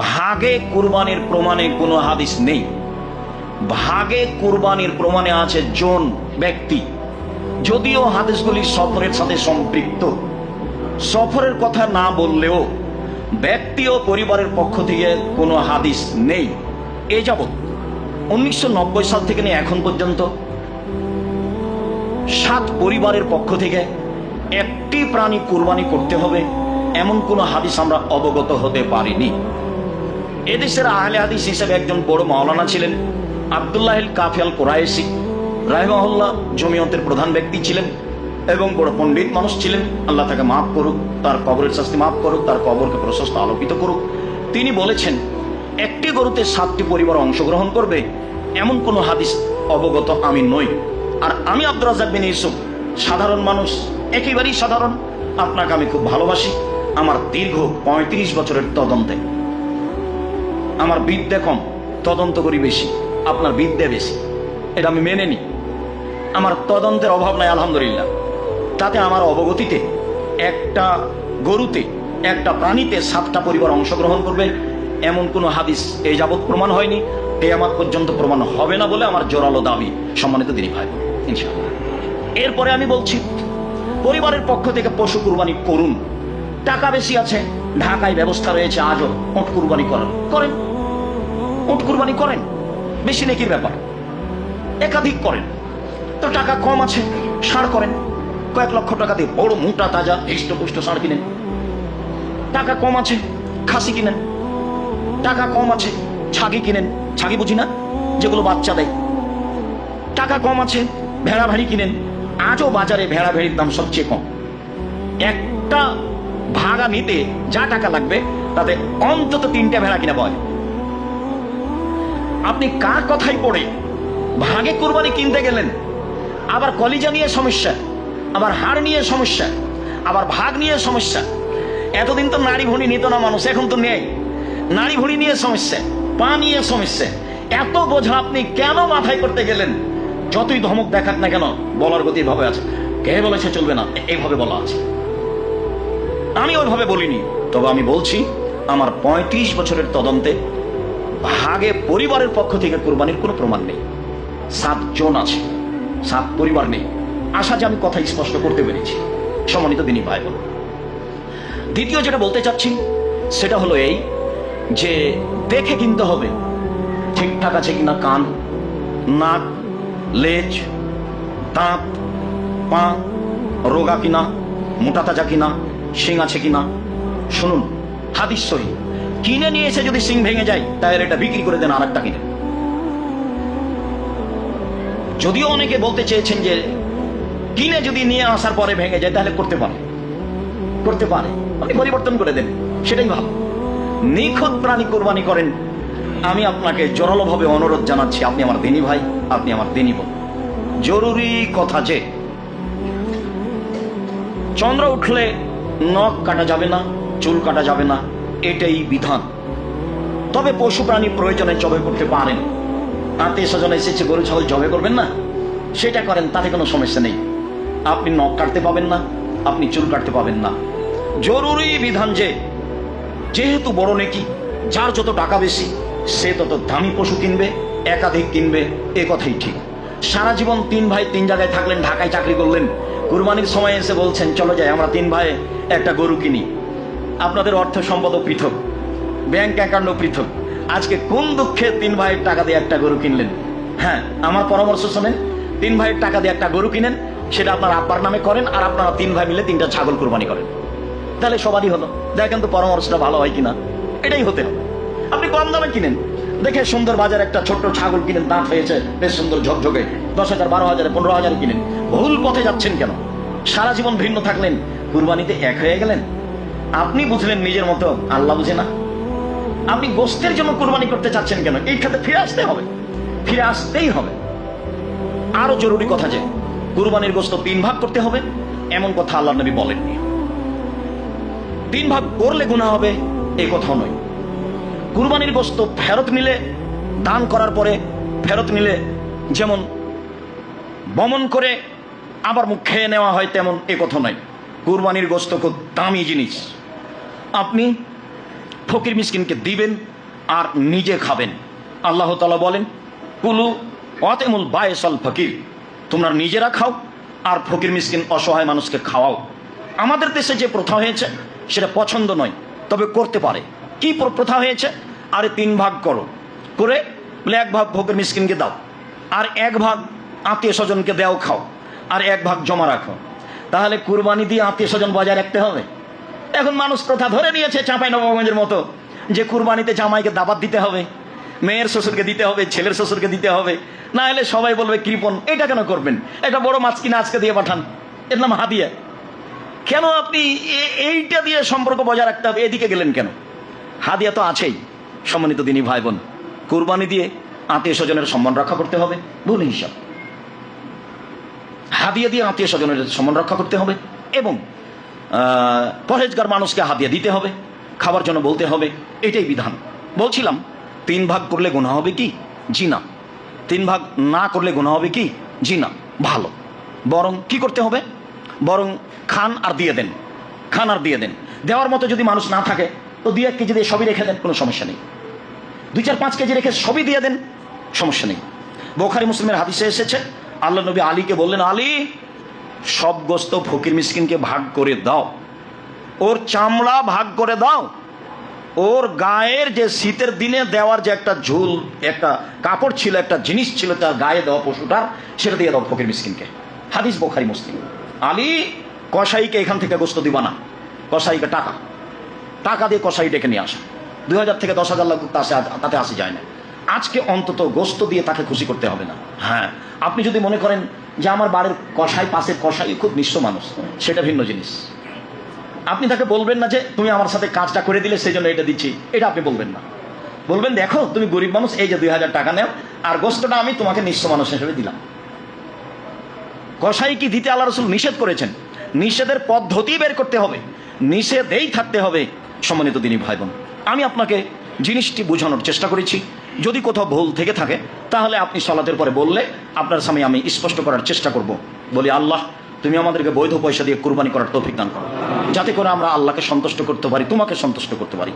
ভাগে কুরবানির প্রমাণে কোনো হাদিস নেই। ভাগে কুরবানির প্রমাণে আছে জন, ব্যক্তি। যদিও হাদিসগুলি সফরের সাথে সম্পৃক্ত, সফরের কথা না বললেও ব্যক্তি ও পরিবারের পক্ষ থেকে কোনো হাদিস নেই। এ যাবৎ 1990 সাল থেকে নিয়ে এখন পর্যন্ত 7 পরিবারের পক্ষ থেকে একটি প্রাণী কুরবানি করতে হবে এমন কোনো হাদিস আমরা অবগত হতে পারিনি। এদেশের আহলে হাদিস হিসেবে একজন বড় মাওলানা ছিলেন আব্দুল্লাহ কাফি আল কুরাইশি রাহিমাহুল্লাহ, জমিয়তের প্রধান ব্যক্তি ছিলেন এবং বড় পণ্ডিত মানুষ ছিলেন। আল্লাহ তাকে মাফ করুক, তার কবরের শাস্তি মাফ করুক, তার কবরকে প্রশস্ত আলোকিত করুক। তিনি বলেছেন, একটি গরুতে 7টি পরিবার অংশগ্রহণ করবে এমন কোনো হাদিস অবগত আমি নই। আর আমি আব্দুর রাজ্জাক বিন ইউসুফ, সাধারণ মানুষ, একেবারেই সাধারণ। আপনাকে আমি খুব ভালোবাসি। আমার দীর্ঘ 35 বছরের তদন্তে আমার বিদ্যা কম, তদন্ত করি বেশি, আপনার বিদ্যা বেশি, এটা আমি মেনে নিই। আমার তদন্তের অভাব নাই আলহামদুলিল্লাহ। তাতে আমার অবগতিতে একটা গরুতে, একটা প্রাণীতে 7টা পরিবার অংশগ্রহণ করবে এমন কোনো হাদিস এই যাবৎ প্রমাণ হয়নি, কিয়ামত পর্যন্ত প্রমাণ হবে না বলে আমার জোরালো দাবি, সম্মানিত দিনী ভাই ইনশাআল্লাহ। এরপরে আমি বলছি, পরিবারের পক্ষ থেকে পশু কুরবানি করুন। টাকা বেশি আছে, ঢাকায় ব্যবস্থা রয়েছে আজও, উট কুরবানি করেন, উট কুরবানি করেন, বেশি নেকির ব্যাপার, একাধিক করেন। তো টাকা কম আছে, ষাঁড় করেন, কয়েক লক্ষ টাকা দিয়ে বড় মোটা তাজা হৃষ্টপুষ্ট ষাঁড় কিনেন। টাকা কম আছে, খাসি কিনেন। টাকা কম আছে, ছাগি কিনেন। ছাগি বুঝি না, যেগুলো বাচ্চা দেয়। টাকা কম আছে, ভেড়া ভেড়ি কিনেন। আজও বাজারে ভেড়া ভেড়ির দাম সবচেয়ে কম। একটা ভাগা নিতে যা টাকা লাগবে তাতে অন্তত 3টে ভেড়া কিনা পায়। আপনি কার কথাই পড়ে ভাগে কুরবানি কিনতে গেলেন, আবার কলিজা নিয়ে সমস্যা, আবার হাড় নিয়ে সমস্যা, আবার ভাগ নিয়ে সমস্যা। এতদিন তো নাড়ি ভুঁড়ি নিত না মানুষ, এখন তো নেই। নাড়ি ভুঁড়ি নিয়ে সমস্যা, পা নিয়ে সমস্যা। এত বোঝা আপনি কেন মাথায় করতে গেলেন? যতই ধমক দেখাক না কেন, বলার গতি ভাবে আছে। কে বলেছে চলবে না, এইভাবে বলা আছে। আমি ওইভাবে বলিনি, তবে আমি বলছি আমার 35 বছরের তদন্তে ভাগে পরিবারের পক্ষ থেকে কুরবানির কোনো প্রমাণ নেই। 7 জন আছে, 7 পরিবার নেই। আশা যে আমি কথা স্পষ্ট করতে পেরেছি, সম্মানিত দিনী ভাই বোন। দ্বিতীয় যেটা বলতে চাচ্ছি সেটা হলো এই যে দেখে কিনতে হবে ঠিকঠাক আছে কিনা কান, নাক, লেজ, দাঁত, পা রোগা কিনা, মোটা তাজা কিনা, শিং আছে কিনা। শুনুন, হাদিস সহি। কিনে নিয়ে এসে যদি শিং ভেঙে যায় তাহলে এটা বিক্রি করে দেন, আর একটা কিনে। যদিও অনেকে বলতে চেয়েছেন যে কিনে যদি নিয়ে আসার পরে ভেঙে যায় তাহলে করতে পারে, আপনি পরিবর্তন করে দেন, সেটাই ভালো। নিখুঁত প্রাণী কোরবানি করেন। আমি আপনাকে জোরালো ভাবে অনুরোধ জানাচ্ছি, আপনি আমার দিনী ভাই, আপনি আমার দিনী বোন। জরুরি কথা যে চন্দ্র উঠলে নখ কাটা যাবে না, চুল কাটা যাবে না, এটাই বিধান। তবে পশু প্রাণী প্রয়োজনে জবে করতে পারেন। আত্মীয় স্বজন এসেছে, গরু ছাগল জবে করবেন না, সেটা করেন, তাতে কোনো সমস্যা নেই। আপনি নখ কাটতে পাবেন না, আপনি চুল কাটতে পাবেন না। জরুরি বিধান যে যেহেতু বড় নেকি, যার যত টাকা বেশি সে তত দামি পশু কিনবে, একাধিক কিনবে, এ কথাই ঠিক। সারা জীবন 3 ভাই 3 জায়গায় থাকলেন, ঢাকায় চাকরি করলেন, কুরবানির সময় এসে বলছেন চলো যাই আমরা 3 ভাই একটা গরু কিনি। আপনাদের অর্থ সম্পদ পৃথক, ব্যাংক অ্যাকাউন্টও পৃথক। আজকে কোন দুঃখে 3 ভাইয়ের টাকা দিয়ে একটা গরু কিনলেন? হ্যাঁ, আমার পরামর্শ শোনেন, 3 ভাইয়ের টাকা দিয়ে একটা গরু কিনেন, সেটা আপনার আব্বার নামে করেন, আর আপনারা 3 ভাই মিলে 3টা ছাগল কুরবানি করেন। তাহলে সবারই হলো। দেখেন তো পরামর্শটা ভালো হয় কিনা, এটাই হতে হবে। আপনি কম দামে কিনেন, দেখে সুন্দর বাজার একটা ছোট্ট ছাগল কিনেন, দাঁত হয়েছে বেশ সুন্দর ঝকঝকে, 10,000, 12,000, 15,000 কিনেন। ভুল পথে যাচ্ছেন কেন? সারা জীবন ভিন্ন থাকলেন, কুরবানিতে এক হয়ে গেলেন। আপনি বুঝলেন নিজের মতো, আল্লাহ বুঝে না। আপনি গোস্তের জন্য কুরবানি করতে চাচ্ছেন কেন? এই খাতে ফিরে আসতেই হবে। আরো জরুরি কথা যে কুরবানির গোস্ত 3 ভাগ করতে হবে এমন কথা আল্লাহ নবী বলেননি। 3 ভাগ করলে গুনাহ হবে এই কথাও নয়। কুরবানির গোস্ত ফেরত নিলে, দান করার পরে ফেরত নিলে যেমন বমন করে আবার মুখ খেয়ে নেওয়া হয় তেমন এ কথা নয়। কুরবানির গোস্ত খুব দামি জিনিস। আপনি ফকির মিসকিনকে দিবেন আর নিজে খাবেন। আল্লাহ তাআলা বলেন, কুলু ওয়াতিমুল বায়েসাল ফকির, তোমরা নিজেরা খাও আর ফকির মিসকিন অসহায় মানুষকে খাওয়াও। আমাদের দেশে যে প্রথা হয়েছে সেটা পছন্দ নয়, তবে করতে পারে। কি প্রথা হয়েছে? আরে 3 ভাগ করো, করে বলে 1 ভাগ ফকির মিসকিনকে দাও, আর 1 ভাগ আত্মীয় স্বজনকে দেও খাও, আর 1 ভাগ জমা রাখো। তাহলে কুরবানি দিয়ে আত্মীয় স্বজন বজায় রাখতে হবে। এখন মানুষ প্রথা ধরে নিয়েছে চাঁপাইনবাবগঞ্জের মতো, যে কুরবানিতে জামাইকে দাবাত দিতে হবে, মেয়ের শ্বশুরকে দিতে হবে, ছেলের শ্বশুরকে দিতে হবে, না হলে সবাই বলবে কৃপণ। এটা কেন করবেন? একটা বড় মাছ কিনে আজকে দিয়ে পাঠান, এর নাম হাদিয়া। কেন আপনি এইটা দিয়ে সম্পর্ক বজায় রাখতে হবে? এদিকে গেলেন কেন? হাদিয়া তো আছেই। সম্মানিত দিনী ভাই বোন, কুরবানি দিয়ে আত্মীয় স্বজনের সম্মান রক্ষা করতে হবে, ভুল হিসাব। হাদিয়া দিয়ে আত্মীয় স্বজনের সম্মান রক্ষা করতে হবে, এবং পরহেজগার মানুষকে হাদিয়া দিতে হবে, খাবার জন্য বলতে হবে, এটাই বিধান। বলছিলাম 3 ভাগ করলে গুনাহ হবে কি? জি না। 3 ভাগ না করলে গুনাহ হবে কি? জি না। ভালো, বরং কি করতে হবে? বরং খান আর দিয়ে দেন, খান আর দিয়ে দেন। দেওয়ার মতো যদি মানুষ না থাকে তো 2-1 কেজি দিয়ে সবই রেখে দেন, কোনো সমস্যা নেই। 2-4-5 কেজি রেখে সবই দিয়ে দেন, সমস্যা নেই। বুখারী মুসলিমের হাদিসে এসেছে, আল্লাহ নবী আলীকে বললেন, আলী সব গোস্ত ফকির মিসকিনকে ভাগ করে দাও, ওর চামড়া ভাগ করে দাও, ওর গায়ের যে শীতের দিনে দেওয়ার যে একটা ঝুল, একটা কাপড় ছিল, একটা জিনিস ছিল তার গায়ে দেওয়া পশুটার, সেটা দিয়ে দাও ফকির মিসকিনকে। হাদিস বুখারী মুসলিম। আলী কসাইকে এখান থেকে গোস্ত দিবা না, কসাইকে টাকা দিয়ে কসাই ডেকে নিয়ে আসা। 2000 থেকে 10,000 লাখ তাতে আসে যায় না। আজকে অন্তত গোস্ত দিয়ে তাকে খুশি করতে হবে না। হ্যাঁ, আপনি যদি মনে করেন যে আমার বাড়ির কসাই, পাশের কসাই খুব নিঃস্ব মানুষ, সেটা ভিন্ন জিনিস। আপনি তাকে বলবেন না যে তুমি আমার সাথে কাজটা করে দিলে সেই জন্য এটা দিচ্ছি, এটা আপনি বলবেন না। বলবেন, দেখো তুমি গরিব মানুষ, এই যে 2000 টাকা নেও, আর গোস্তটা আমি তোমাকে নিঃস্ব মানুষ হিসেবে দিলাম। কসাই কি দিতে আল্লাহ রাসূল নিষেধ করেছেন? নিষেধের পদ্ধতি বের করতে হবে, নিষেধেই থাকতে হবে। সম্মানিত দিনী ভাই বোন, আমি আপনাকে জিনিসটি বোঝানোর চেষ্টা করেছি। যদি কোথাও ভুল থেকে থাকে তাহলে আপনি সালাতের পরে বললে আপনার সামনে আমি স্পষ্ট করার চেষ্টা করব। বলি, আল্লাহ তুমি আমাদেরকে বৈধ পয়সা দিয়ে কুরবানি করার তৌফিক দান করো, যাতে করে আমরা আল্লাহকে সন্তুষ্ট করতে পারি, তোমাকে সন্তুষ্ট করতে পারি।